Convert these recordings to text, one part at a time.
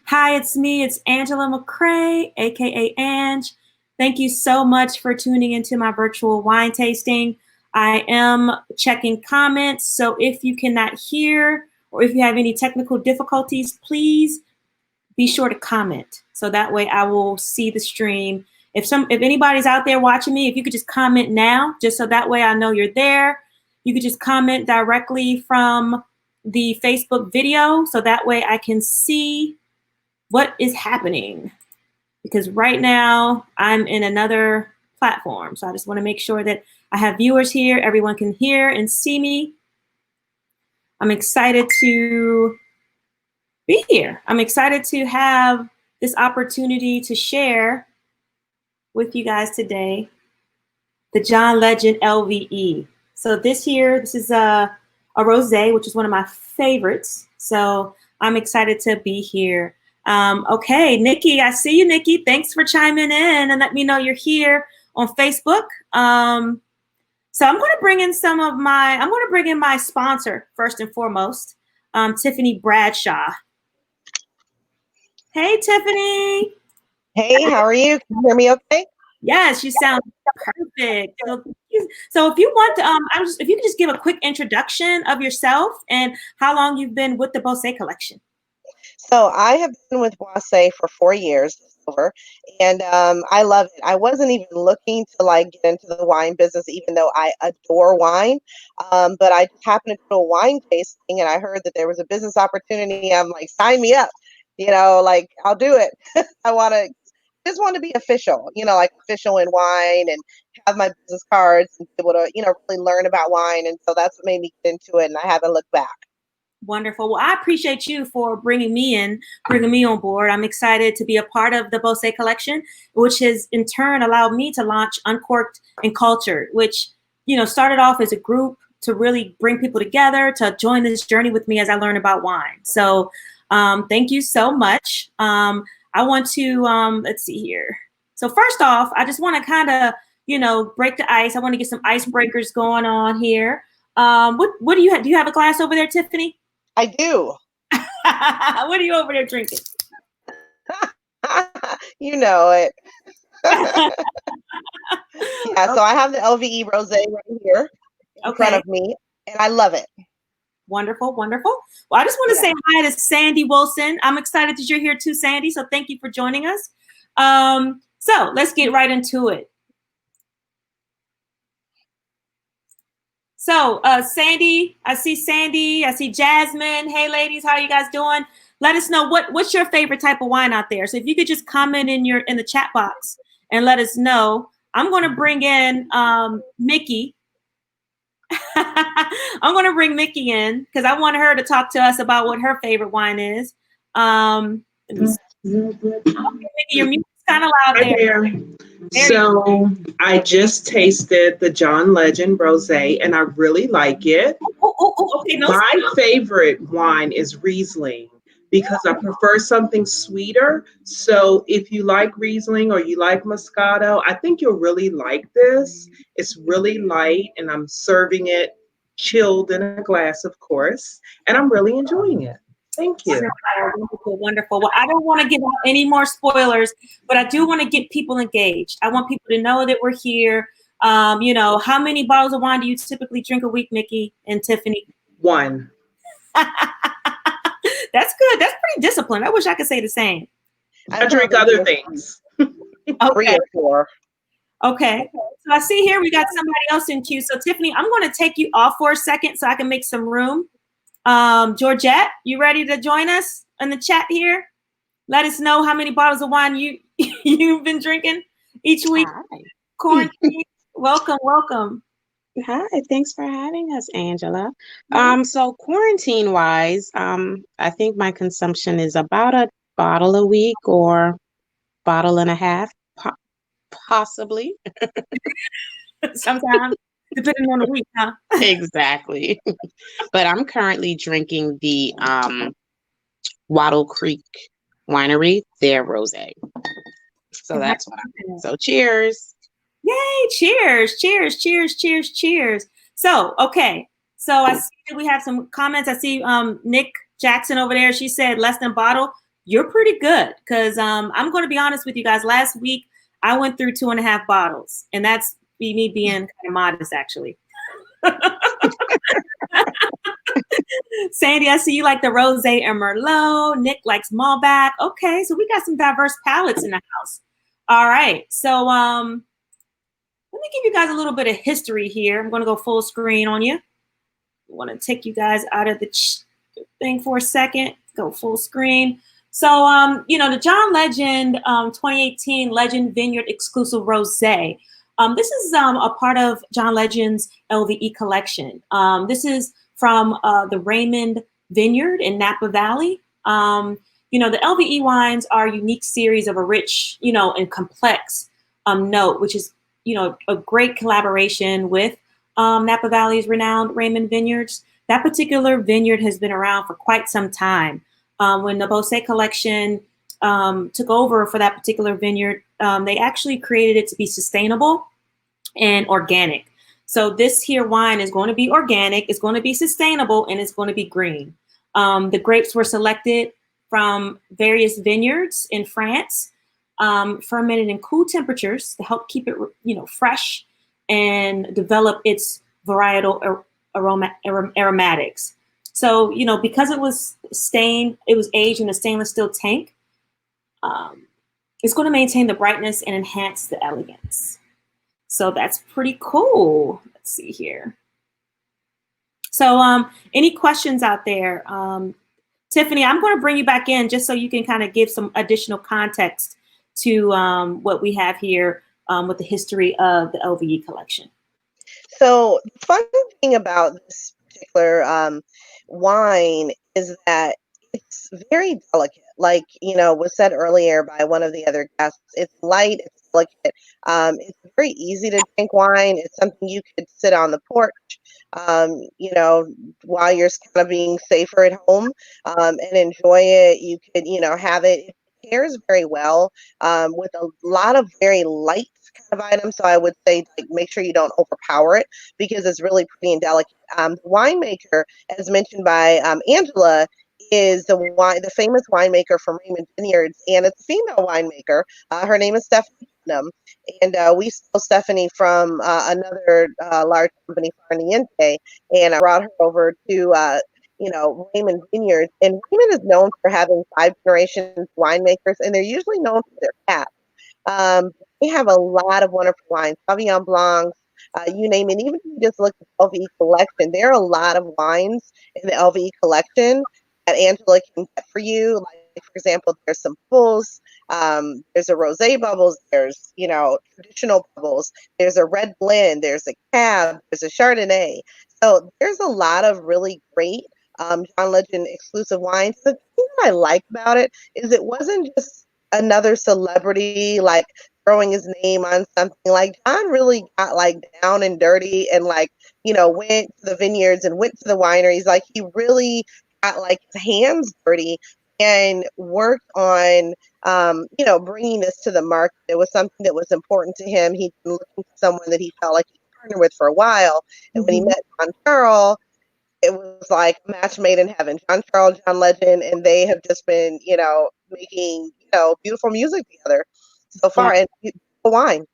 Hi, it's me. It's Angela McCrae, aka Ange. Thank you so much for tuning into my virtual wine tasting. I am checking comments, so if you cannot hear or if you have any technical difficulties, please be sure to comment. So that way I will see the stream. If anybody's out there watching me, if you could just comment now, just so that way I know you're there. You could just comment directly from the Facebook video, so that way I can see what is happening. Because right now I'm in another platform. So I just want to make sure that I have viewers here. Everyone can hear and see me. I'm excited to be here. I'm excited to have this opportunity to share with you guys today the John Legend LVE. So this is a rosé, which is one of my favorites. So I'm excited to be here. Okay, Nikki, I see you, Nikki. Thanks for chiming in and let me know you're here on Facebook. So I'm going to bring in my sponsor first and foremost, Tiffany Bradshaw. Hey, Tiffany. Hey, how are you? Can you hear me okay? Yes, you sound perfect. So if you want to, if you could just give a quick introduction of yourself and how long you've been with the Rosé collection. So I have been with Rosé for 4 years over, and I love it. I wasn't even looking to get into the wine business, even though I adore wine. But I happened to go to a wine tasting, and I heard that there was a business opportunity. I'm like, sign me up. I'll do it. Just want to be official, official in wine and have my business cards and be able to, really learn about wine. And so that's what made me get into it, and I haven't looked back. Wonderful. Well, I appreciate you for bringing me on board. I'm excited to be a part of the Rosé collection, which has in turn allowed me to launch Uncorked and Cultured, which, started off as a group to really bring people together to join this journey with me as I learn about wine. So thank you so much. I want to, let's see here. So first off, I just want to kind of, break the ice. I want to get some icebreakers going on here. What do you have? Do you have a glass over there, Tiffany? I do. What are you over there drinking? You know it. Yeah, so I have the LVE Rosé right here in front of me, and I love it. Wonderful, wonderful. Well, I just want to say hi to Sandy Wilson. I'm excited that you're here too, Sandy. So thank you for joining us. So let's get right into it. So Sandy, I see Jasmine. Hey ladies, how are you guys doing? Let us know what's your favorite type of wine out there. So if you could just comment in the chat box and let us know. I'm going to bring in Mickey. I'm going to bring Mickey in because I want her to talk to us about what her favorite wine is. Mickey, your music's kind of loud there. So I just tasted the John Legend Rosé and I really like it. Okay. My favorite wine is Riesling because I prefer something sweeter. So if you like Riesling or you like Moscato, I think you'll really like this. It's really light and I'm serving it chilled in a glass, of course, and I'm really enjoying it. Thank you. Wonderful, wonderful. Well, I don't want to give out any more spoilers, but I do want to get people engaged. I want people to know that we're here. How many bottles of wine do you typically drink a week, Mickey and Tiffany? 1. That's good. That's pretty disciplined. I wish I could say the same. I drink other things. Okay. 3 or 4. Okay. So I see here we got somebody else in queue. So Tiffany, I'm going to take you off for a second so I can make some room. Georgette, you ready to join us in the chat here? Let us know how many bottles of wine you've been drinking each week. Hi. Quarantine. Welcome. Hi, thanks for having us, Angela. So quarantine wise, I think my consumption is about a bottle a week or bottle and a half, possibly. Sometimes, depending on the week, huh? Exactly. But I'm currently drinking the Wattle Creek Winery, their rosé. So that's what I'm doing. So cheers. Yay, cheers. So, okay. So I see that we have some comments. I see Nick Jackson over there. She said less than bottle. you're pretty good. Because I'm going to be honest with you guys. Last week, I went through 2.5 bottles. And that's me being kind of modest, actually. Sandy, I see you like the Rosé and Merlot. Nick likes Malbec. Okay, so we got some diverse palates in the house. All right, so let me give you guys a little bit of history here. I'm going to go full screen on you. I want to take you guys out of the thing for a second. Go full screen. So, you know, the John Legend 2018 Legend Vineyard exclusive Rosé. This is a part of John Legend's LVE collection. This is from the Raymond Vineyard in Napa Valley. You know, the LVE wines are a unique series of a rich, you know, and complex note, which is, you know, a great collaboration with Napa Valley's renowned Raymond Vineyards. That particular vineyard has been around for quite some time. When the Bosé collection took over for that particular vineyard, they actually created it to be sustainable and organic. So this here wine is going to be organic, it's going to be sustainable, and it's going to be green. The grapes were selected from various vineyards in France, fermented in cool temperatures to help keep it, you know, fresh and develop its varietal aromatics. So, you know, because it was aged in a stainless steel tank, it's going to maintain the brightness and enhance the elegance. So that's pretty cool. Let's see here. So any questions out there? Tiffany, I'm going to bring you back in just so you can kind of give some additional context to what we have here with the history of the LVE collection. So the fun thing about this particular wine is that it's very delicate. Like, you know, was said earlier by one of the other guests, it's light, it's delicate. It's very easy to drink wine. It's something you could sit on the porch, you know, while you're kind of being safer at home, and enjoy it. You could, you know, have it. It pairs very well with a lot of very light kind of items. So I would say, like, make sure you don't overpower it because it's really pretty and delicate. The winemaker, as mentioned by Angela, is the famous winemaker from Raymond Vineyards, and it's a female winemaker. Her name is Stephanie Putnam, and we stole Stephanie from another large company, Farniente, and I brought her over to you know, Raymond Vineyards. And Raymond is known for having 5 generations winemakers, and they're usually known for their cats. They have a lot of wonderful wines, Sauvignon Blancs, you name it. Even if you just look at the LVE collection, there are a lot of wines in the LVE collection that Angela can get for you. Like, for example, there's some bubbles, there's a rosé bubbles, there's, you know, traditional bubbles, there's a red blend, there's a cab, there's a Chardonnay. So there's a lot of really great John Legend exclusive wines. The thing that I like about it is it wasn't just another celebrity like throwing his name on something. Like, John really got like down and dirty and, like, you know, went to the vineyards and went to the wineries. Like, he really got like his hands dirty and worked on, you know, bringing this to the market. It was something that was important to him. He'd been looking for someone that he felt like he could partner with for a while. And when he met John Charles, it was like a match made in heaven. John Charles, John Legend, and they have just been, you know, making, you know, beautiful music together so far, and beautiful wine.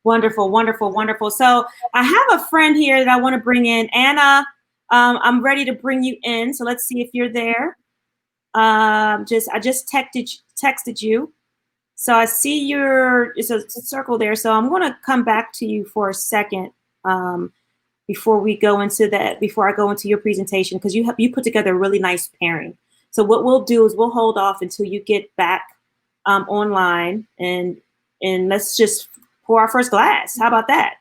Wonderful, wonderful, wonderful. So I have a friend here that I want to bring in. Anna, I'm ready to bring you in. So let's see if you're there. I just texted you. So I see it's a circle there. So I'm going to come back to you for a second before I go into your presentation, because you put together a really nice pairing. So what we'll do is we'll hold off until you get back online, and let's just pour our first glass. How about that?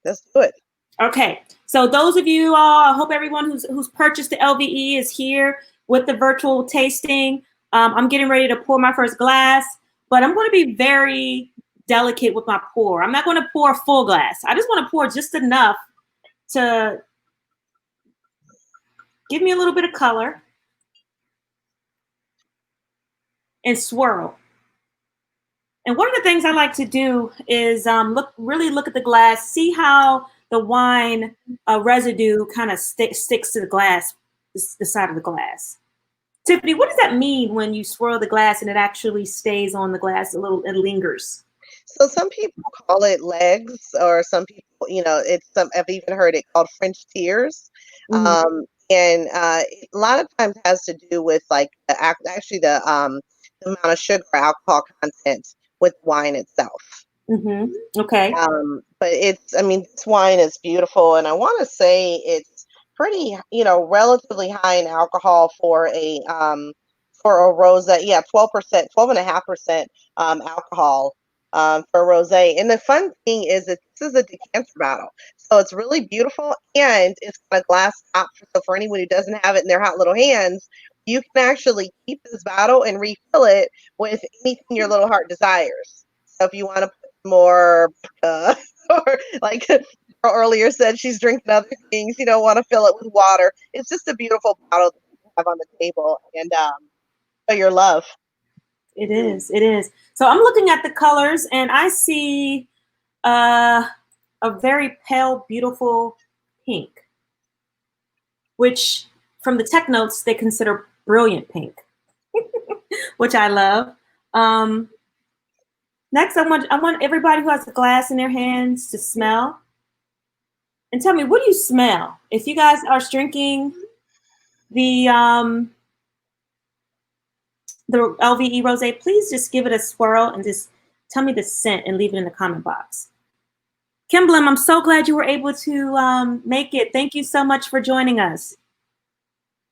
Let's do it. Okay. So those of you, I hope everyone who's purchased the LVE is here with the virtual tasting. I'm getting ready to pour my first glass, but I'm going to be very delicate with my pour. I'm not going to pour a full glass. I just want to pour just enough to give me a little bit of color and swirl. And one of the things I like to do is really look at the glass, see how the wine residue kind of sticks to the glass, the side of the glass. Tiffany, what does that mean when you swirl the glass and it actually stays on the glass a little, it lingers? So some people call it legs, or some people, it's some. I've even heard it called French tears, Mm-hmm. and a lot of times has to do with like actually the amount of sugar or alcohol content with wine itself. Mm-hmm. Okay. But I mean, this wine is beautiful, and I want to say it's pretty, relatively high in alcohol for a rosé. Yeah, 12%, 12.5% alcohol for a rosé. And the fun thing is that this is a decanter bottle, so it's really beautiful, and it's got a glass top. So for anyone who doesn't have it in their hot little hands, you can actually keep this bottle and refill it with anything your little heart desires. So if you want to put more or like earlier said, she's drinking other things. You don't want to fill it with water. It's just a beautiful bottle that you have on the table, and show your love. It is. It is. So I'm looking at the colors and I see a very pale, beautiful pink, which from the tech notes, they consider brilliant pink, which I love. Um, Next, I want everybody who has a glass in their hands to smell and tell me, what do you smell? If you guys are drinking the LVE Rosé, please just give it a swirl and just tell me the scent and leave it in the comment box. Kimblem, I'm so glad you were able to make it. Thank you so much for joining us.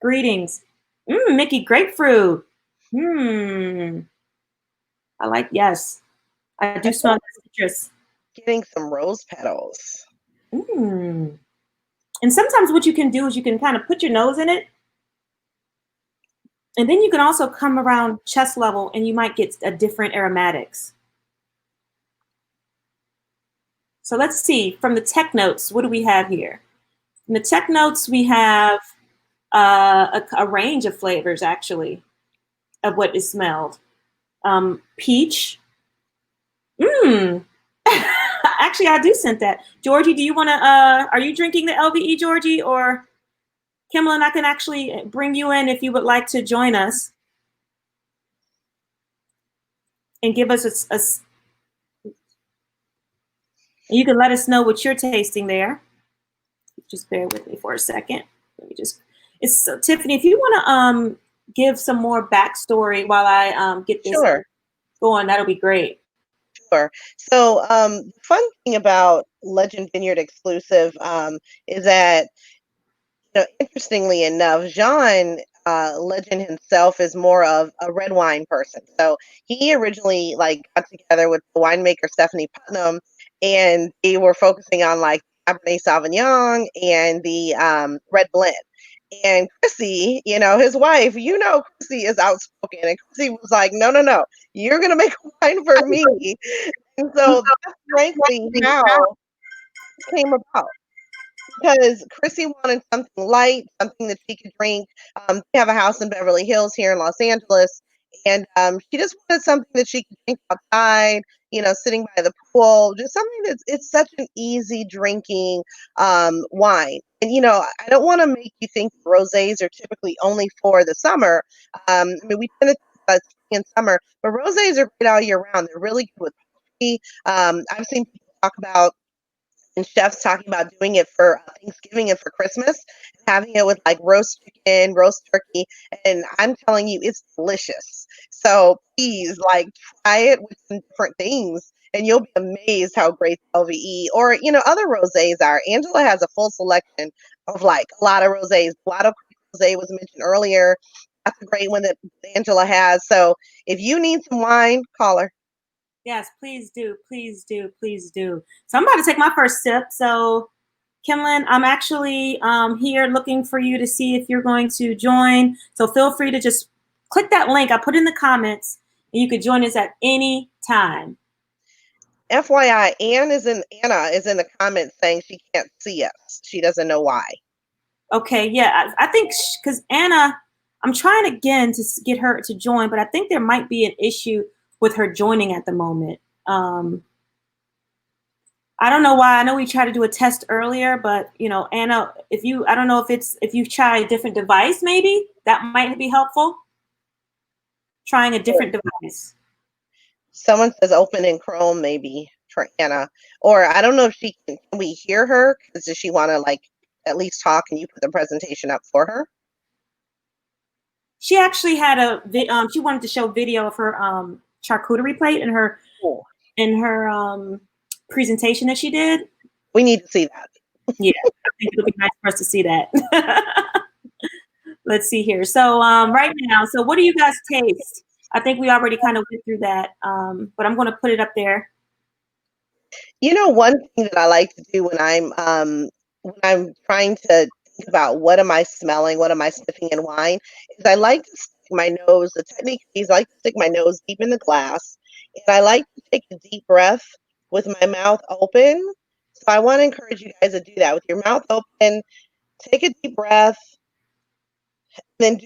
Greetings. Mickey, grapefruit. I like, yes. I do smell citrus. Getting some rose petals. And sometimes what you can do is you can kind of put your nose in it. And then you can also come around chest level and you might get a different aromatics. So let's see, from the tech notes, what do we have here? In the tech notes, we have a range of flavors, actually, of what is smelled. Peach. Actually, I do scent that. Georgie, do you want to, are you drinking the LVE, Georgie? Or Kimberlyn, I can actually bring you in if you would like to join us and give us you can let us know what you're tasting there. Just bear with me for a second. Let me just, so Tiffany, if you want to give some more backstory while I get this going, that'll be great. Sure. So the fun thing about Legend Vineyard exclusive is that, interestingly enough, Jean Legend himself is more of a red wine person. So he originally got together with the winemaker Stephanie Putnam, and they were focusing on Cabernet Sauvignon and the red blend. And Chrissy, his wife, Chrissy is outspoken, and Chrissy was like, no, no, no, you're gonna make wine for me. And so that's frankly how it came about, because Chrissy wanted something light, something that she could drink. They have a house in Beverly Hills here in Los Angeles, and she just wanted something that she could drink outside, sitting by the pool, just something it's such an easy drinking wine. And I don't want to make you think rosés are typically only for the summer. I mean, we tend to in summer, but rosés are great all year round. They're really good with coffee. I've seen people talk about, and chefs talking about doing it for Thanksgiving and for Christmas, having it with roast chicken, roast turkey, and I'm telling you, it's delicious. So please, try it with some different things, and you'll be amazed how great LVE or other rosés are. Angela has a full selection of a lot of rosés. Blotto Rosé was mentioned earlier. That's a great one that Angela has. So if you need some wine, call her. Yes, please do. Please do. Please do. So I'm about to take my first sip. So Kimlin, I'm actually here looking for you to see if you're going to join. So feel free to just click that link I put in the comments, and you can join us at any time. FYI, Anna is in the comments saying she can't see us. She doesn't know why. Okay, yeah, I think because Anna, I'm trying again to get her to join, but I think there might be an issue with her joining at the moment. I I don't know why. I know we tried to do a test earlier, but you know, Anna, I don't know if you try a different device, maybe that might be helpful. Trying a different device. Someone says open in Chrome, maybe for Anna. Or I don't know if can we hear her? Because does she want to like at least talk and you put the presentation up for her? She actually had she wanted to show video of her charcuterie plate and her presentation that she did. We need to see that. Yeah, I think it would be nice for us to see that. Let's see here. So right now, so what do you guys taste? I think we already kind of went through that, but I'm going to put it up there. You know, one thing that I like to do when I'm trying to think about what am I smelling, what am I sniffing in wine, is I like to stick my nose. The technique is I like to stick my nose deep in the glass, and I like to take a deep breath with my mouth open. So I want to encourage you guys to do that with your mouth open. Take a deep breath, then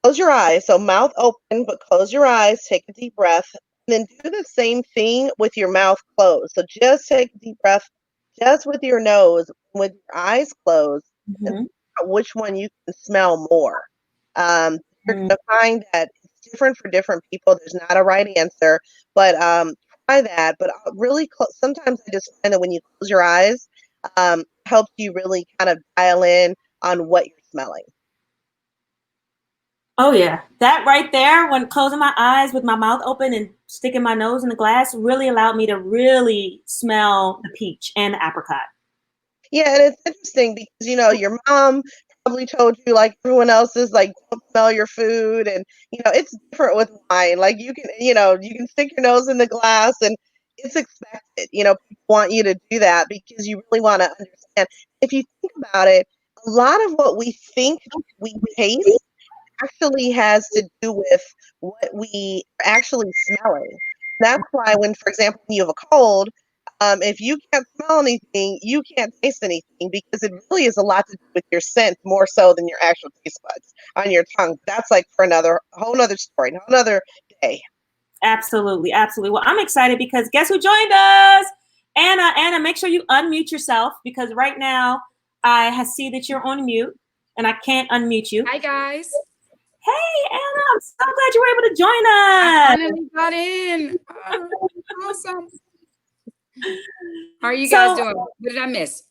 close your eyes. So mouth open, but close your eyes. Take a deep breath. And then do the same thing with your mouth closed. So just take a deep breath, just with your nose, with your eyes closed, and think about which one you can smell more. You're going to find that it's different for different people. There's not a right answer, but try that. But really, sometimes I just find that when you close your eyes, helps you really kind of dial in on what you're smelling. Oh yeah, that right there, when closing my eyes with my mouth open and sticking my nose in the glass, really allowed me to really smell the peach and the apricot. Yeah, and it's interesting because you know your mom probably told you like everyone else is like don't smell your food, and you know it's different with wine. Like you can stick your nose in the glass, and it's expected. You know, people want you to do that because you really want to understand. If you think about it, a lot of what we think we taste actually has to do with what we are actually smelling. That's why when, for example, when you have a cold, if you can't smell anything, you can't taste anything because it really is a lot to do with your scent more so than your actual taste buds on your tongue. That's like for whole nother story, a whole nother day. Absolutely, absolutely. Well, I'm excited because guess who joined us? Anna. Anna, make sure you unmute yourself because right now I see that you're on mute and I can't unmute you. Hi guys. Hey Anna, I'm so glad you were able to join us. I finally got in. Oh, awesome. How are you guys doing? What did I miss?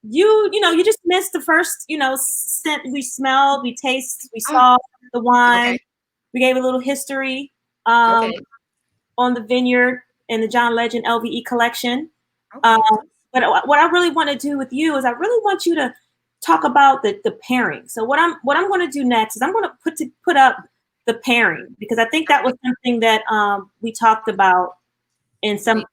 You just missed the first, scent we smelled, we taste, we saw the wine. Okay. We gave a little history on the Vineyard and the John Legend LVE collection. Okay. But what I really want to do with you is I really want you to talk about the pairing. So what I'm going to do next is I'm going to put up the pairing because I think that was something that we talked about in some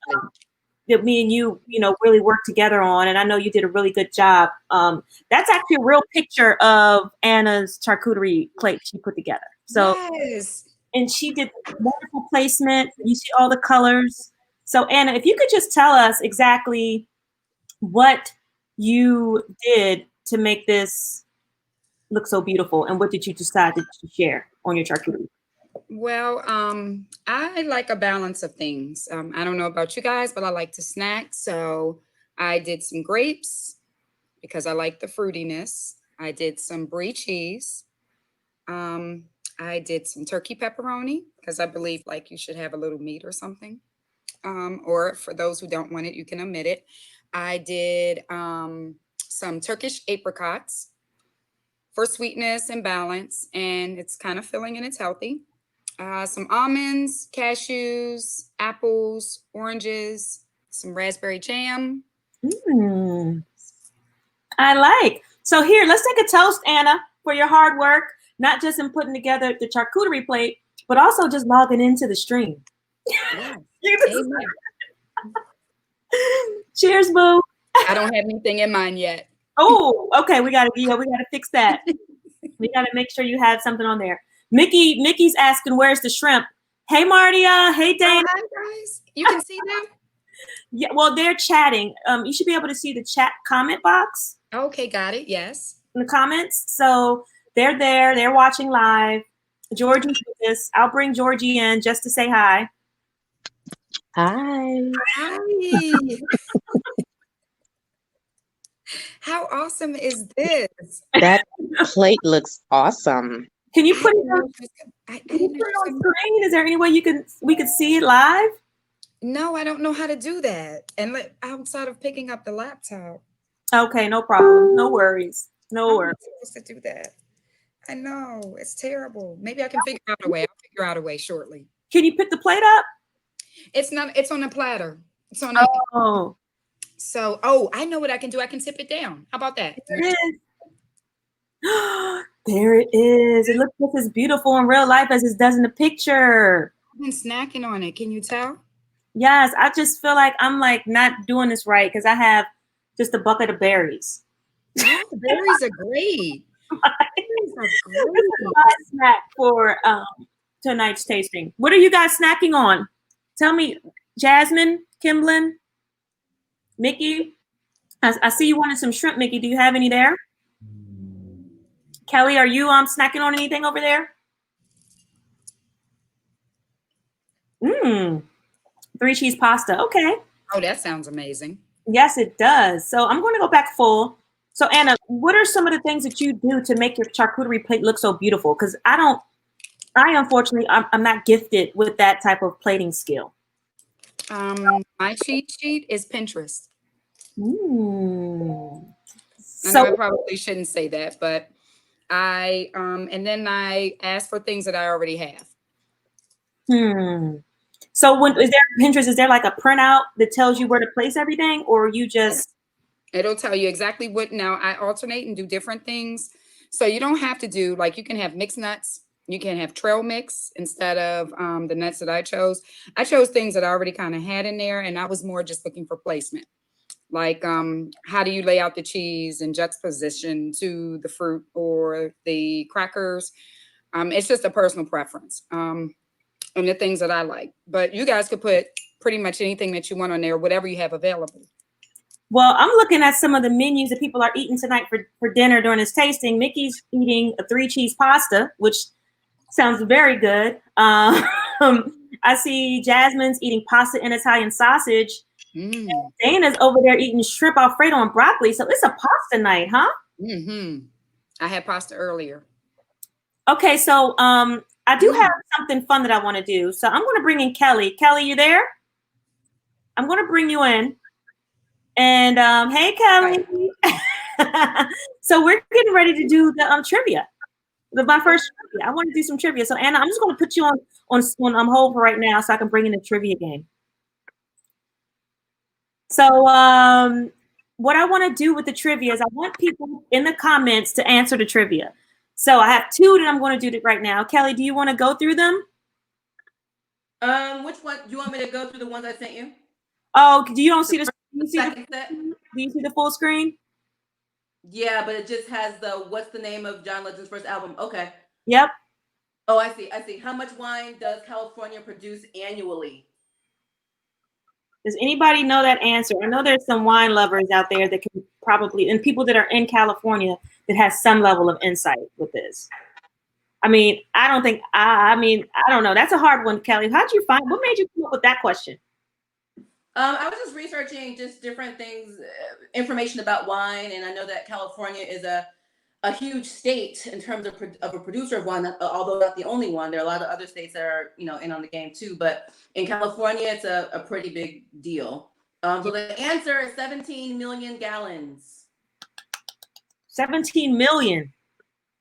that me and you really worked together on, and I know you did a really good job. That's actually a real picture of Anna's charcuterie plate she put together. So yes. And she did wonderful placement. You see all the colors. So Anna, if you could just tell us exactly what you did to make this look so beautiful, and what did you decide to share on your charcuterie? Well, I like a balance of things. I don't know about you guys, but I like to snack. So I did some grapes because I like the fruitiness. I did some brie cheese. I did some turkey pepperoni because I believe like you should have a little meat or something. Or for those who don't want it, you can omit it. I did some Turkish apricots for sweetness and balance, and it's kind of filling and it's healthy. Some almonds, cashews, apples, oranges, some raspberry jam. I like. So here, let's take a toast, Anna, for your hard work, not just in putting together the charcuterie plate, but also just logging into the stream. Yeah. Cheers, boo. I don't have anything in mind yet. Oh, okay. We gotta fix that. We gotta make sure you have something on there. Mickey's asking, where's the shrimp? Hey, Martia. Hey, Dana. Hi, guys. You can see them? Yeah, well, they're chatting. You should be able to see the chat comment box. Okay, got it. Yes. In the comments. So they're there. They're watching live. Georgie, I'll bring Georgie in just to say hi. Hi. Hi. How awesome is this? That plate looks awesome. Can you I put it didn't know on? she was I Can you didn't know put it she on was screen? Is there any way we could see it live? No, I don't know how to do that. And outside of picking up the laptop, Okay, no problem. No worries. No how am worries. I supposed to do that? I know it's terrible. Maybe I can figure out a way. I'll figure out a way shortly. Can you pick the plate up? It's not. It's on a platter. It's on a. Oh, So, oh, I know what I can do. I can tip it down. How about that? there it is. There it is. It looks just as beautiful in real life as it does in the picture. I've been snacking on it. Can you tell? Yes, I just feel like I'm like not doing this right because I have just a bucket of berries. Oh, the berries are great. Berries are This is great. my snack for tonight's tasting. What are you guys snacking on? Tell me, Jasmine, Kimblin, Mickey. I see you wanted some shrimp, Mickey. Do you have any there? Kelly, are you snacking on anything over there? Mmm. 3 cheese pasta. Okay. Oh, that sounds amazing. Yes, it does. So I'm going to go back full. So Anna, what are some of the things that you do to make your charcuterie plate look so beautiful? Because I unfortunately, I'm not gifted with that type of plating skill. My cheat sheet is Pinterest. Mm. I know I So, probably shouldn't say that, but and then I ask for things that I already have. So when is there Pinterest? Is there like a printout that tells you where to place everything, or you just? It'll tell you exactly what. Now I alternate and do different things, so you don't have to do like you can have mixed nuts. You can have trail mix instead of the nuts that I chose. I chose things that I already kind of had in there, and I was more just looking for placement. Like how do you lay out the cheese in juxtaposition to the fruit or the crackers? It's just a personal preference and the things that I like. But you guys could put pretty much anything that you want on there, whatever you have available. Well, I'm looking at some of the menus that people are eating tonight for dinner during this tasting. Mickey's eating a 3 cheese pasta, which sounds very good. I see Jasmine's eating pasta and Italian sausage. Dana's over there eating shrimp Alfredo and broccoli. So it's a pasta night, huh? I had pasta earlier. Okay, so I do have something fun that I want to do. So I'm going to bring in Kelly. Kelly, you there? I'm going to bring you in. And hey, Kelly. So we're getting ready to do the trivia. My first trivia. I want to do some trivia. So Anna, I'm just going to put you on hold for right now so I can bring in the trivia game. So what I want to do with the trivia is I want people in the comments to answer the trivia. So I have 2 that I'm going to do right now. Kelly, do you want to go through them? Which one? Do you want me to go through the ones I sent you? Oh, you don't see the second set? Do you see the full screen? Yeah, but it just has the what's the name of John Legend's first album? Okay. Yep. Oh, I see. How much wine does California produce annually? Does anybody know that answer? I know there's some wine lovers out there that can probably, and people that are in California that has some level of insight with this. I mean, I don't think, I don't know. That's a hard one, Kelly. How'd you find, what made you come up with that question? I was just researching just different things, information about wine. And I know that California is a huge state in terms of a producer of wine, although not the only one. There are a lot of other states that are, in on the game too. But in California, it's a pretty big deal. So the answer is 17 million gallons. 17 million.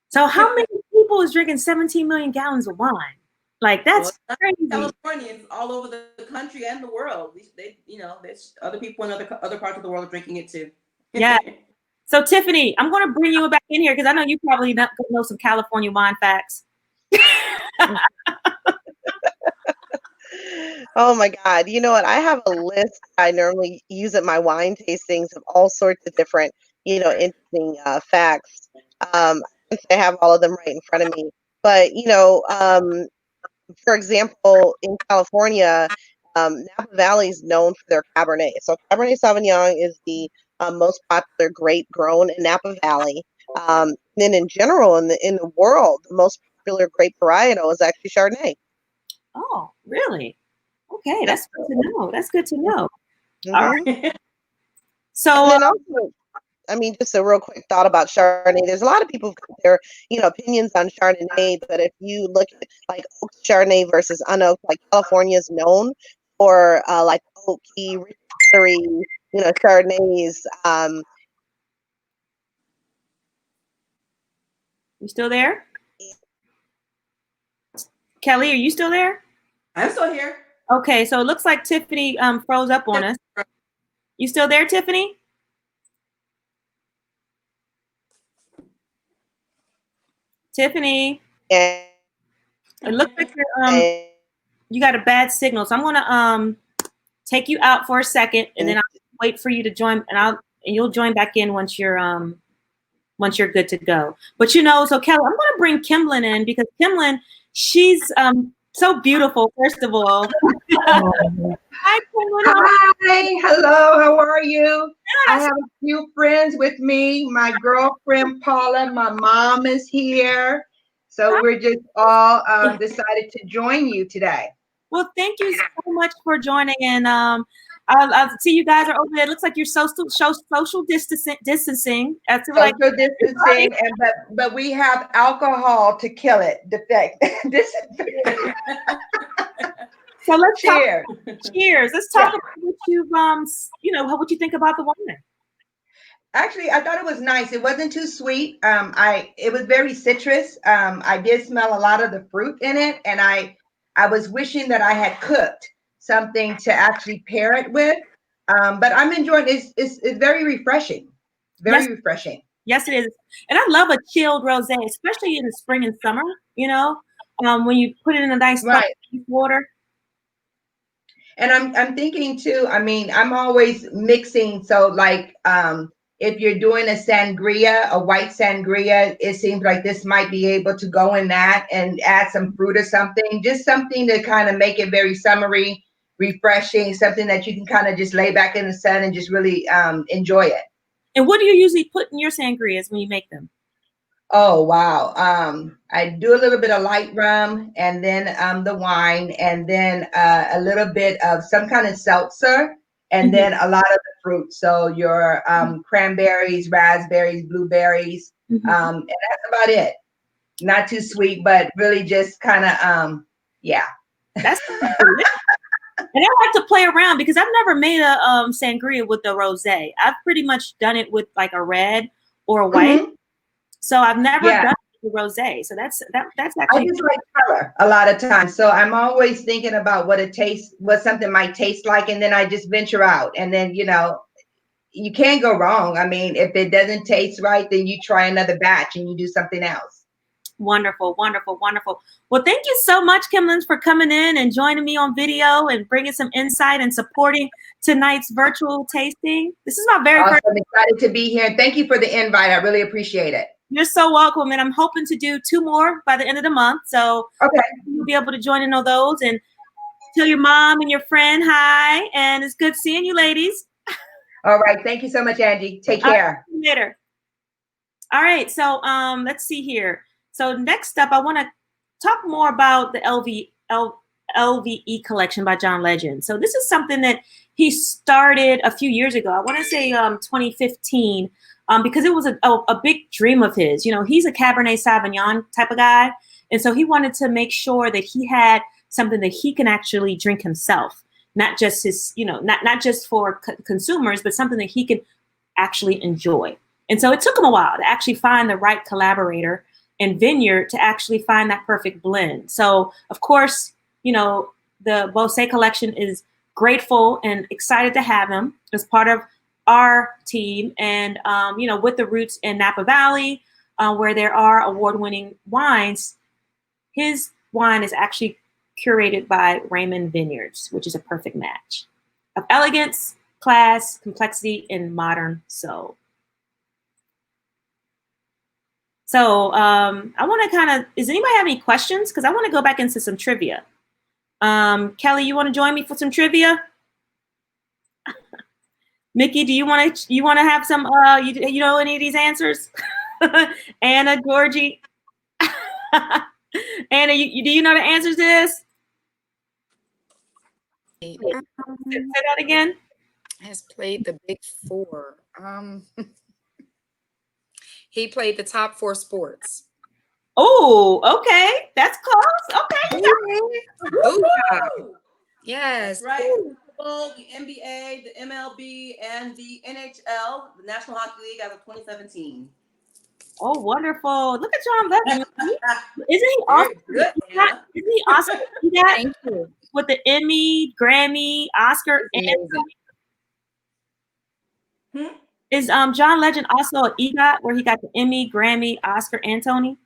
So how many people is drinking 17 million gallons of wine? Like that's crazy. Californians all over the country and the world. There's other people in other parts of the world are drinking it too. Yeah. So Tiffany, I'm going to bring you back in here because I know you probably know some California wine facts. Oh my God. You know what? I have a list I normally use at my wine tastings of all sorts of different, interesting facts. I have all of them right in front of me. But, for example, in California, Napa Valley is known for their Cabernet. So Cabernet Sauvignon is the most popular grape grown in Napa Valley. Then in general, in the world, the most popular grape varietal is actually Chardonnay. Oh, really? Okay, that's good to know. That's good to know. Mm-hmm. All right. So and then also, I mean, just a real quick thought about Chardonnay. There's a lot of people who've got their, opinions on Chardonnay, but if you look at like oak Chardonnay versus unoaked, like California is known for like oaky, rich, buttery, Chardonnays. You still there? Kelly, are you still there? I'm still here. Okay, so it looks like Tiffany froze up on us. You still there, Tiffany? Tiffany, And it looks like you got a bad signal. So I'm gonna take you out for a second, and then I'll wait for you to join, and you'll join back in once you're good to go. But so Kelly, I'm gonna bring Kimlin in because Kimlin, she's so beautiful, first of all. Hi, Kimlin. Hi, hello, how are you? I have a few friends with me. My girlfriend Paula, my mom is here. So we're just all decided to join you today. Well, thank you so much for joining. And I see you guys are over there. It looks like you're social distancing. That's social distancing, but we have alcohol to kill it. So let's cheers. Cheers. Let's talk about what you've what you think about the wine. Actually, I thought it was nice. It wasn't too sweet. It was very citrus. I did smell a lot of the fruit in it, and I was wishing that I had cooked something to actually pair it with. But I'm enjoying it. It's very refreshing. Very refreshing. Yes, it is. And I love a chilled rosé, especially in the spring and summer, when you put it in a nice water. And I'm thinking too, I mean, I'm always mixing. So like if you're doing a sangria, a white sangria, it seems like this might be able to go in that and add some fruit or something, just something to kind of make it very summery, refreshing, something that you can kind of just lay back in the sun and just really enjoy it. And what do you usually put in your sangrias when you make them? Oh, wow. I do a little bit of light rum and then the wine and then a little bit of some kind of seltzer and then a lot of the fruit. So your cranberries, raspberries, blueberries, and that's about it. Not too sweet, but really just kind of, yeah. That's and I like to play around because I've never made a sangria with the rosé. I've pretty much done it with like a red or a white. So I've never done it with rosé. So that's actually. I just like color a lot of times. So I'm always thinking about what something might taste like, and then I just venture out, and then you can't go wrong. I mean, if it doesn't taste right, then you try another batch and you do something else. Wonderful, wonderful, wonderful. Well, thank you so much, Kimlin, for coming in and joining me on video and bringing some insight and supporting tonight's virtual tasting. This is my very first. I'm excited to be here. And thank you for the invite. I really appreciate it. You're so welcome. And I'm hoping to do 2 more by the end of the month. So you'll be able to join in on those and tell your mom and your friend hi. And it's good seeing you, ladies. All right. Thank you so much, Angie. Take care. See you later. All right. So let's see here. So next up, I want to talk more about the LVE collection by John Legend. So this is something that he started a few years ago. I want to say 2015, because it was a big dream of his. He's a Cabernet Sauvignon type of guy. And so he wanted to make sure that he had something that he can actually drink himself, not just his, not just for consumers, but something that he can actually enjoy. And so it took him a while to actually find the right collaborator and Vineyard to actually find that perfect blend. So, of course, the Rosé collection is grateful and excited to have him as part of our team. And, with the roots in Napa Valley, where there are award-winning wines, his wine is actually curated by Raymond Vineyards, which is a perfect match of elegance, class, complexity, and modern soul. So I want to does anybody have any questions? Because I want to go back into some trivia. Kelly, you want to join me for some trivia? Mickey, do you want to have some, you know any of these answers? Anna, Georgie? Anna, do you know the answers to this? Say that again. Has played the big four. He played the top 4 sports. Oh, okay. That's close. Okay. Booyah. Yes. That's right. Super Bowl, the NBA, the MLB, and the NHL, the National Hockey League, as of 2017. Oh, wonderful. Look at John Legend. Isn't he Very awesome? good, Anna. Isn't he awesome? He got Thank you. with the Emmy, Grammy, Oscar, It's and amazing. is John Legend also an EGOT where he got the Emmy, Grammy, Oscar, and Tony?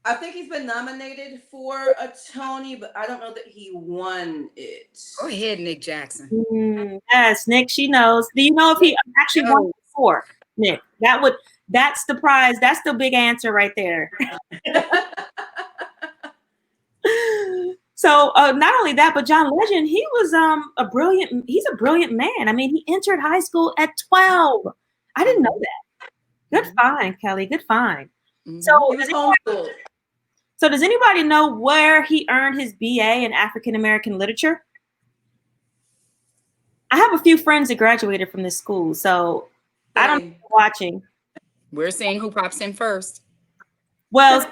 I think he's been nominated for a Tony, but I don't know that he won it. Go ahead, Nick Jackson. Yes, Nick, she knows. Do you know if he actually won before, Nick? That's the prize. That's the big answer right there. So not only that, but John Legend, he was he's a brilliant man. I mean, he entered high school at 12. I didn't know that. Good find, Kelly. Good find. So he was homeschooled. So does anybody know where he earned his BA in African American literature? I have a few friends that graduated from this school, so I don't know if you're watching. We're seeing who pops in first. Well,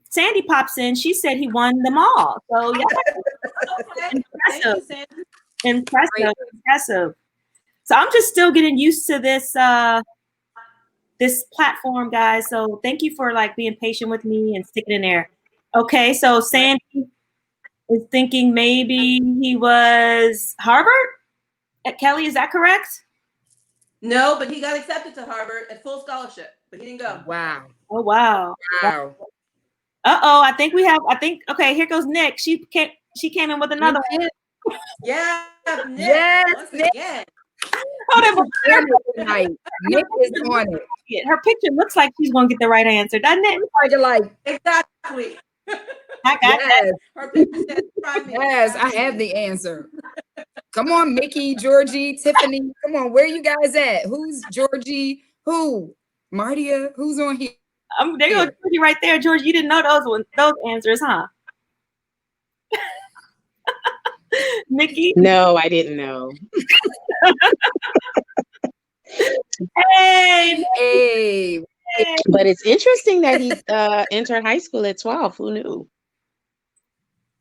Sandy pops in. She said he won them all. So yeah, impressive. So I'm just still getting used to this this platform, guys. So thank you for like being patient with me and sticking in there. Okay, so Sandy is thinking maybe he was Harvard. Kelly, is that correct? No, but he got accepted to Harvard at full scholarship, but he didn't go. Wow. Oh wow. Wow. I think okay, here goes Nick. She came in with another one. Yeah, Nick. Yes, Once Nick. again. Hold on, Nick is on it. her picture looks like she's gonna get the right answer, doesn't it? Like Exactly. I got that. Her picture says, "Try me." Yes, I have the answer. Come on, Mickey, Georgie, Tiffany. Come on, where you guys at? Who's Georgie? Who? Martia? Who's on here? There you go, Georgie, right there, George. You didn't know those answers, huh? Mickey? No, I didn't know. Hey. But it's interesting that he entered high school at 12. Who knew?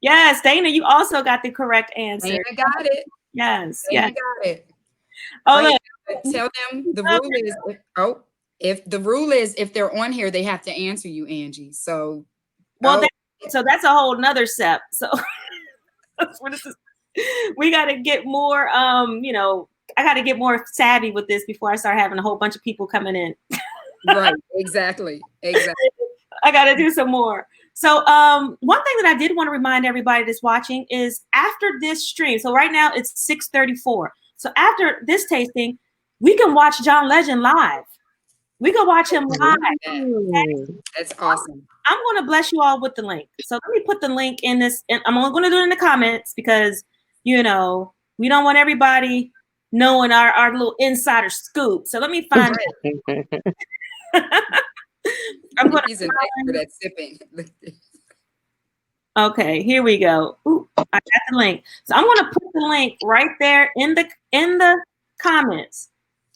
Yes, Dana, you also got the correct answer. Dana got it. Yes. Dana Yes. got it. Oh, Right. look. Tell them the rule is if the rule is if they're on here, they have to answer you, Angie. So so that's a whole nother step. So that's what this is. We got to get more I got to get more savvy with this before I start having a whole bunch of people coming in. Right, exactly. I got to do some more. So one thing that I did want to remind everybody that's watching is after this stream, so right now it's 6:34. So after this tasting, we can watch John Legend live. We can watch him live. Okay? That's awesome. I'm going to bless you all with the link. So let me put the link in this, and I'm only going to do it in the comments because, we don't want everybody knowing our little insider scoop. So let me find it. I'm going He's an expert at sipping. Okay, here we go. Ooh, I got the link. So I'm going to put the link right there in the comments.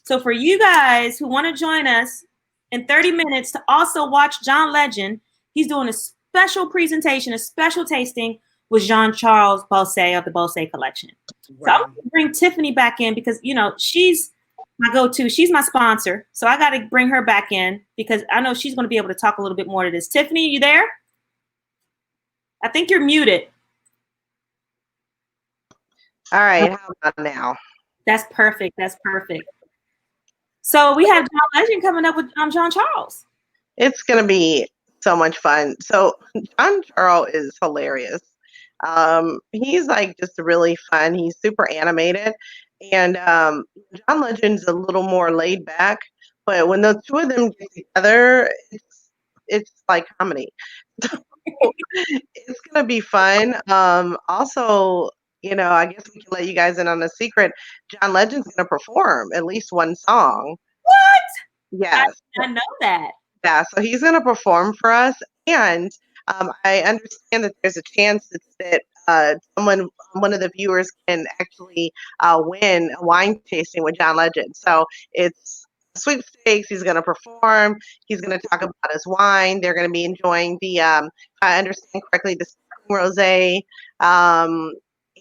So for you guys who want to join us in 30 minutes to also watch John Legend, he's doing a special presentation, a special tasting with Jean-Charles Bosset of the Bosset collection. Wow. So I'm going to bring Tiffany back in because, she's my go-to. She's my sponsor. So I got to bring her back in because I know she's going to be able to talk a little bit more to this. Tiffany, you there? I think you're muted. All right. How about now? That's perfect. That's perfect. So we have John Legend coming up with Jean-Charles. It's going to be so much fun. So Jean-Charles is hilarious. He's like just really fun. He's super animated. And John Legend's a little more laid back. But when the two of them get together, it's like comedy. It's going to be fun. Also, I guess we can let you guys in on a secret. John Legend's going to perform at least one song. What? Yes. I know that. Yeah, so he's going to perform for us. And I understand that there's a chance that one of the viewers can actually win a wine tasting with John Legend. So it's sweepstakes. He's going to perform. He's going to talk about his wine. They're going to be enjoying the, if I understand correctly, the rosé,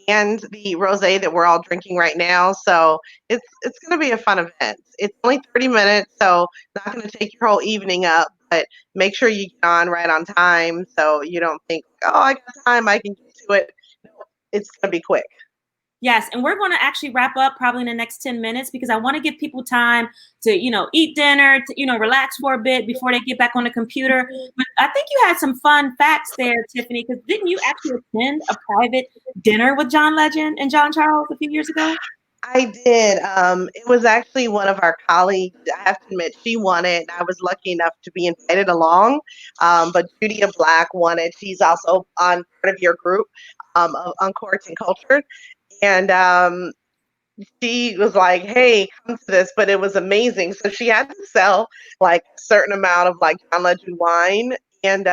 and the rosé that we're all drinking right now. So it's going to be a fun event. It's only 30 minutes, so not going to take your whole evening up, but make sure you get on right on time so you don't think, oh, I got time, I can get to it. No, it's going to be quick. Yes, and we're going to actually wrap up probably in the next 10 minutes because I want to give people time to, eat dinner, to, relax for a bit before they get back on the computer. But I think you had some fun facts there, Tiffany, because didn't you actually attend a private dinner with John Legend and John Charles a few years ago? I did. It was actually one of our colleagues. I have to admit, she won it. I was lucky enough to be invited along. But Judia Black won it. She's also on part of your group of Uncorked and Cultured. And she was like, hey, come to this, but it was amazing. So she had to sell like a certain amount of like John Legend wine. And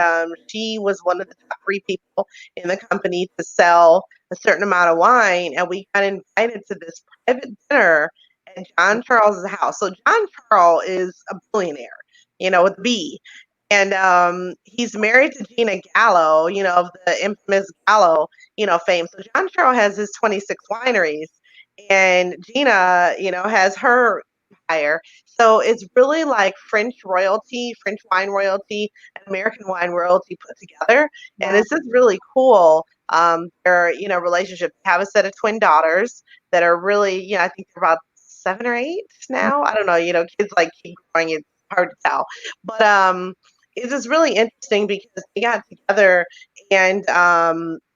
she was one of the top 3 people in the company to sell a certain amount of wine. And we got invited to this private dinner at John Charles's house. So John Charles is a billionaire, with a B. And he's married to Gina Gallo, of the infamous Gallo, fame. So John Charles has his 26 wineries, and Gina, has her empire. So it's really like French royalty, French wine royalty, and American wine royalty put together. Wow. And it's just really cool. Their, relationship. They have a set of twin daughters that are really, I think they're about 7 or 8 now. I don't know, kids like keep growing. It's hard to tell. But it's just really interesting because they got together and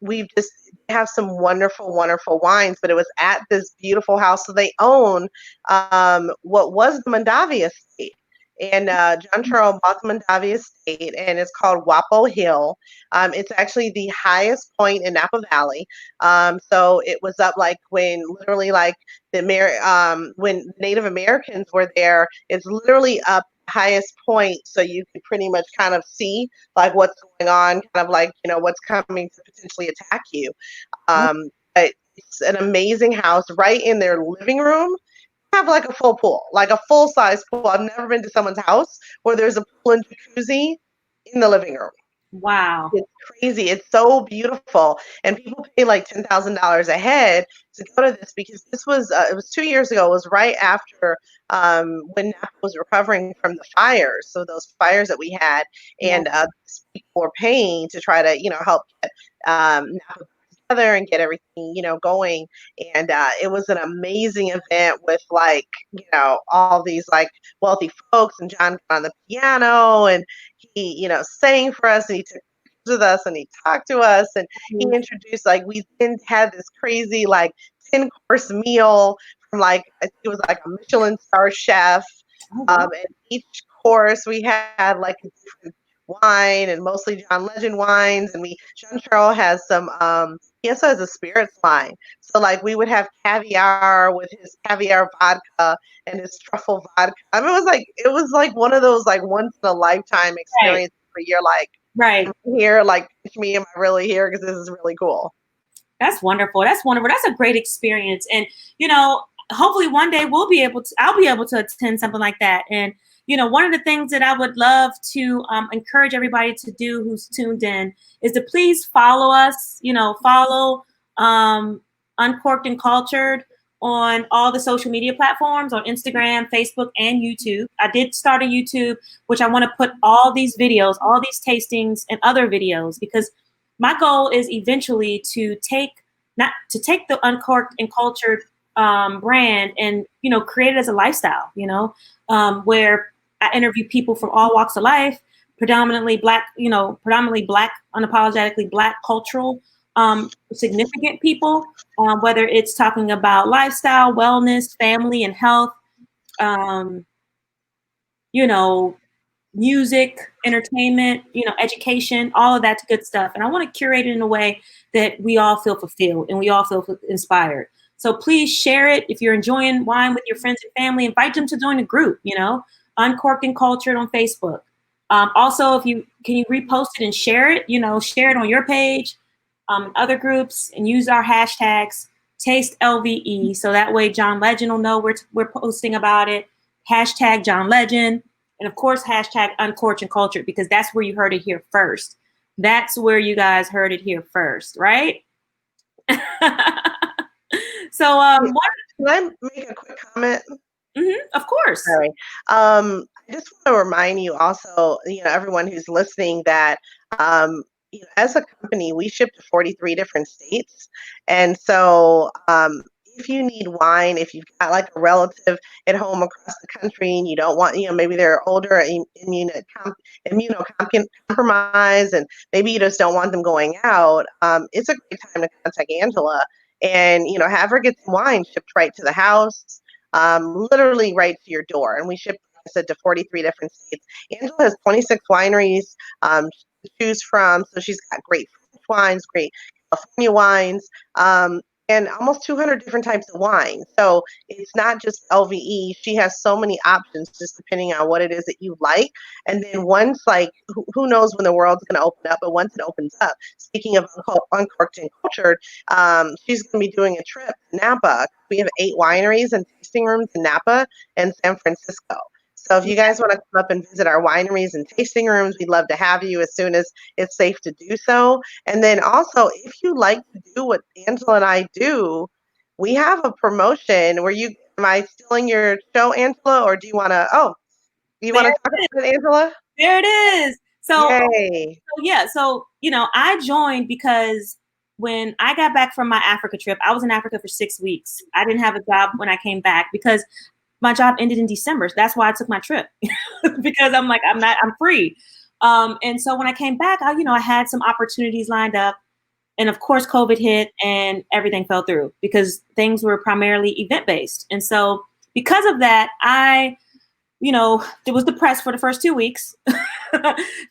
we've just have some wonderful, wonderful wines, but it was at this beautiful house. So they own what was the Mondavi estate. And John Charles bought the Mondavi estate, and it's called Wapo Hill. It's actually the highest point in Napa Valley. So it was up like when literally like when Native Americans were there, it's literally up highest point, so you can pretty much kind of see like what's going on, kind of like what's coming to potentially attack you. But it's an amazing house. Right in their living room have like a full pool, like a full size pool. I've never been to someone's house where there's a pool and jacuzzi in the living room. Wow. It's crazy. It's so beautiful. And people pay like $10,000 a head to go to this because this was, it was 2 years ago. It was right after when Napa was recovering from the fires. So those fires that we had, and people were paying to try to, help get Napa together and get everything, going. And it was an amazing event with like, all these like wealthy folks, and John got on the piano and he, sang for us, and he took pictures with us, and he talked to us, and he introduced, like, we then had this crazy like 10-course meal from like, I think it was like a Michelin star chef. And each course we had like a different wine, and mostly John Legend wines. And Jean Charles has some he also has a spirits line. So like we would have caviar with his caviar vodka and his truffle vodka. I mean, it was like one of those like once in a lifetime experiences where you're like, right here, like, pitch me, am I really here? Because this is really cool. That's wonderful. That's wonderful. That's a great experience. And, hopefully one day I'll be able to attend something like that. And, one of the things that I would love to encourage everybody to do who's tuned in is to please follow us, follow Uncorked and Cultured on all the social media platforms, on Instagram, Facebook, and YouTube. I did start a YouTube, which I want to put all these videos, all these tastings and other videos, because my goal is eventually to take the Uncorked and Cultured brand and, create it as a lifestyle, where I interview people from all walks of life, predominantly Black, unapologetically Black cultural, significant people, whether it's talking about lifestyle, wellness, family, and health, music, entertainment, education, all of that's good stuff. And I want to curate it in a way that we all feel fulfilled and we all feel inspired. So please share it. If you're enjoying wine with your friends and family, invite them to join a group, Uncorked and Cultured on Facebook. Also, can you repost it and share it, share it on your page, other groups, and use our hashtags, Taste LVE. So that way John Legend will know we're posting about it. hashtag John Legend, and of course, hashtag Uncorked and Cultured, because that's where you heard it here first. That's where you guys heard it here first, right? So, can I make a quick comment? Of course. Sorry. I just want to remind you also, everyone who's listening that, as a company, we ship to 43 different states. And so, if you need wine, if you've got like a relative at home across the country and you don't want, maybe they're older, immunocompromised, and maybe you just don't want them going out, it's a great time to contact Angela and, have her get some wine shipped right to the house. Literally right to your door. And we ship, like I said, to 43 different states. Angela has 26 wineries to choose from. So she's got great French wines, great California wines, and almost 200 different types of wine. So it's not just LVE. She has so many options just depending on what it is that you like. And then once, like, who knows when the world's going to open up, but once it opens up, speaking of Uncorked and Cultured, she's going to be doing a trip to Napa. We have 8 wineries and tasting rooms in Napa and San Francisco. So if you guys want to come up and visit our wineries and tasting rooms, we'd love to have you as soon as it's safe to do so. And then also, if you like to do what Angela and I do, we have a promotion where am I stealing your show, Angela, or do you want to, talk about it, Angela? There it is. So, yay. So, I joined because when I got back from my Africa trip, I was in Africa for 6 weeks. I didn't have a job when I came back because my job ended in December. That's why I took my trip because I'm like, I'm free. And so when I came back, I had some opportunities lined up, and of course COVID hit and everything fell through because things were primarily event-based. And so because of that, it was depressed for the first 2 weeks,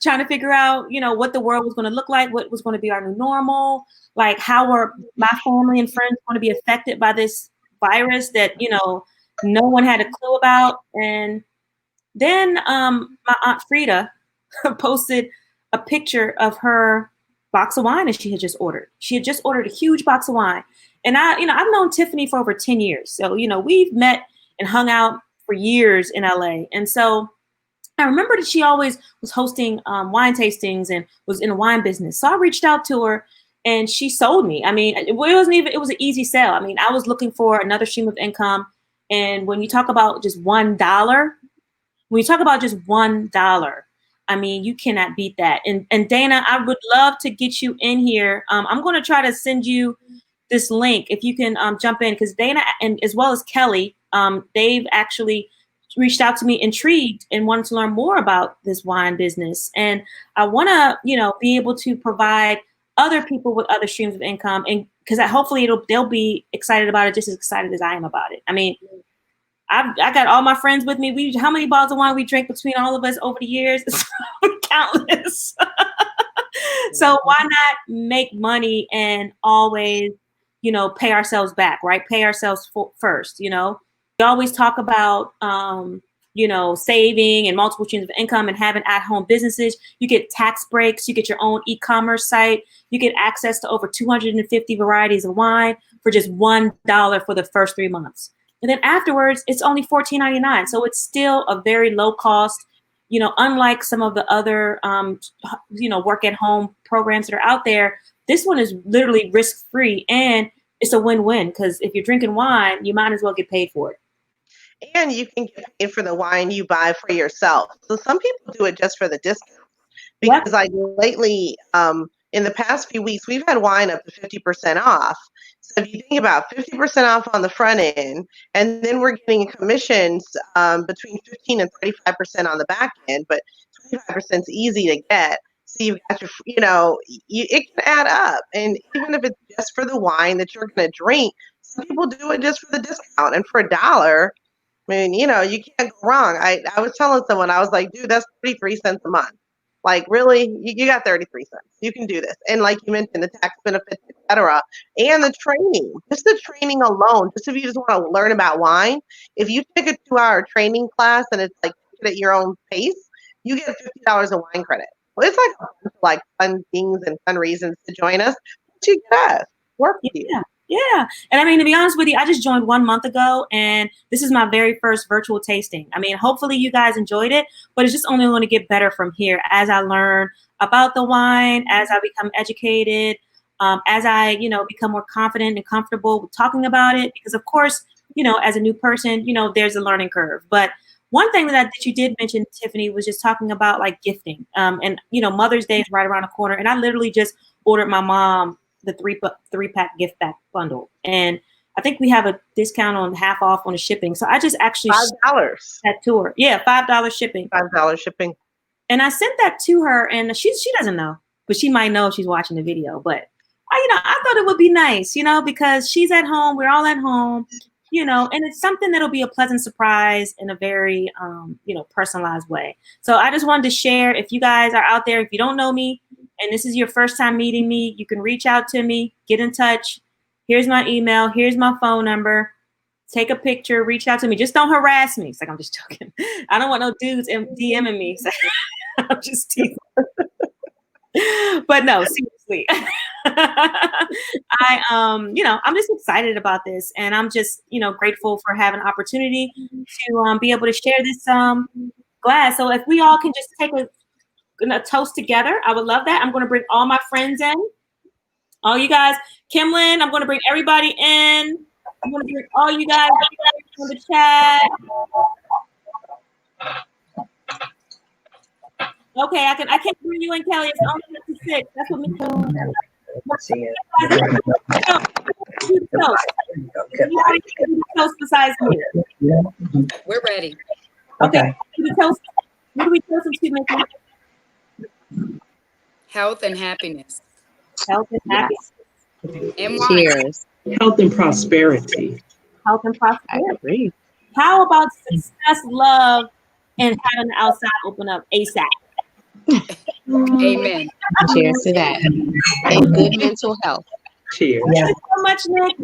trying to figure out, what the world was going to look like, what was going to be our new normal, like how were my family and friends going to be affected by this virus that, no one had a clue about. And then my Aunt Frida posted a picture of her box of wine that she had just ordered. She had just ordered a huge box of wine. And I've known Tiffany for over 10 years. So, we've met and hung out for years in LA. And so I remember that she always was hosting wine tastings and was in the wine business. So I reached out to her and she sold me. I mean, it was an easy sale. I mean, I was looking for another stream of income. And when you talk about just $1, I mean, you cannot beat that. And Dana, I would love to get you in here. I'm going to try to send you this link if you can jump in, because Dana and as well as Kelly, they've actually reached out to me intrigued and wanted to learn more about this wine business. And I want to, be able to provide other people with other streams of income, and because hopefully they'll be excited about it just as excited as I am about it. I mean, I got all my friends with me. How many bottles of wine we drank between all of us over the years? Countless. So why not make money and always, pay ourselves back, right? Pay ourselves first, We always talk about, saving and multiple streams of income and having at-home businesses. You get tax breaks. You get your own e-commerce site. You get access to over 250 varieties of wine for just $1 for the first 3 months. And then afterwards, it's only $14.99. So it's still a very low cost, unlike some of the other, work at home programs that are out there. This one is literally risk-free, and it's a win-win because if you're drinking wine, you might as well get paid for it. And you can get paid for the wine you buy for yourself. So some people do it just for the discount. Because like lately, in the past few weeks, we've had wine up to 50% off. So if you think about 50% off on the front end, and then we're getting commissions between 15 and 35% on the back end, but 25% is easy to get. So you've got it can add up. And even if it's just for the wine that you're going to drink, some people do it just for the discount. And for $1, I mean, you can't go wrong. I was telling someone, I was like, dude, that's 33 cents a month. Like, really? You got 33 cents. You can do this. And like you mentioned, the tax benefits, et cetera, and the training. Just the training alone, just if you just want to learn about wine, if you take a 2-hour training class and it's like at your own pace, you get $50 of wine credit. Well, it's like fun things and fun reasons to join us. But you get us. Work with you. Yeah. Yeah. And I mean, to be honest with you, I just joined 1 month ago, and this is my very first virtual tasting. I mean, hopefully you guys enjoyed it, but it's just only going to get better from here as I learn about the wine, as I become educated, as I, you know, become more confident and comfortable with talking about it. Because of course, you know, as a new person, you know, there's a learning curve. But one thing that you did mention, Tiffany, was just talking about like gifting. And, you know, Mother's Day is right around the corner. And I literally just ordered my mom the three-pack gift pack bundle. And I think we have a discount on half off on the shipping. So I just actually $5. that to her. Yeah, $5 shipping. $5 shipping. And I sent that to her, and she doesn't know, but she might know if she's watching the video. But I thought it would be nice, you know, because she's at home, we're all at home, you know, and it's something that'll be a pleasant surprise in a very, you know, personalized way. So I just wanted to share, if you guys are out there, if you don't know me, and this is your first time meeting me, you can reach out to me, get in touch. Here's my email. Here's my phone number. Take a picture, reach out to me. Just don't harass me. It's like, I'm just joking. I don't want no dudes DMing me. So I'm just teasing. But no, seriously. You know, I'm just excited about this, and I'm just, you know, grateful for having an opportunity to be able to share this glass. So if we all can just take a toast together, I would love that. I'm going to bring all my friends in, all you guys. Kimlin, I'm going to bring everybody in. I'm going to bring all you guys in the chat. Okay, I can't bring you in, Kelly. It's only 56. That's what me too. Let's see it. Toast besides me. We're ready. Okay. What do we toast to, Mickey? Health and happiness. Health and happiness. And wine. Cheers. Health and prosperity. Health and I prosperity. agree. How about success, love, and having the outside open up ASAP? Amen. Cheers to that. And good mental health. Cheers. Thank you so much, Nick.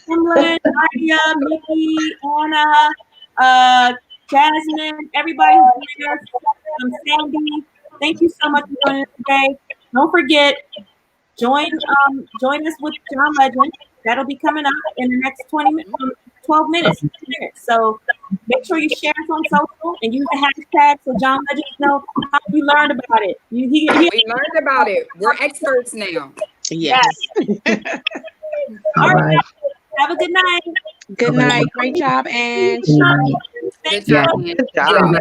Kimberly, Nadia, Mickey, Anna, Jasmine, everybody who's here. Sandy, thank you so much for joining us today. Don't forget, join us with John Legend. That'll be coming up in the next 12 minutes. So make sure you share us on social and use the hashtag so John Legend know how you learned about it. We learned about it. We're experts now. Yes. All right. Have a good night. Good night. Great job, Ange. Good job. Good job. Good job.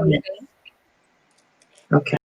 Okay.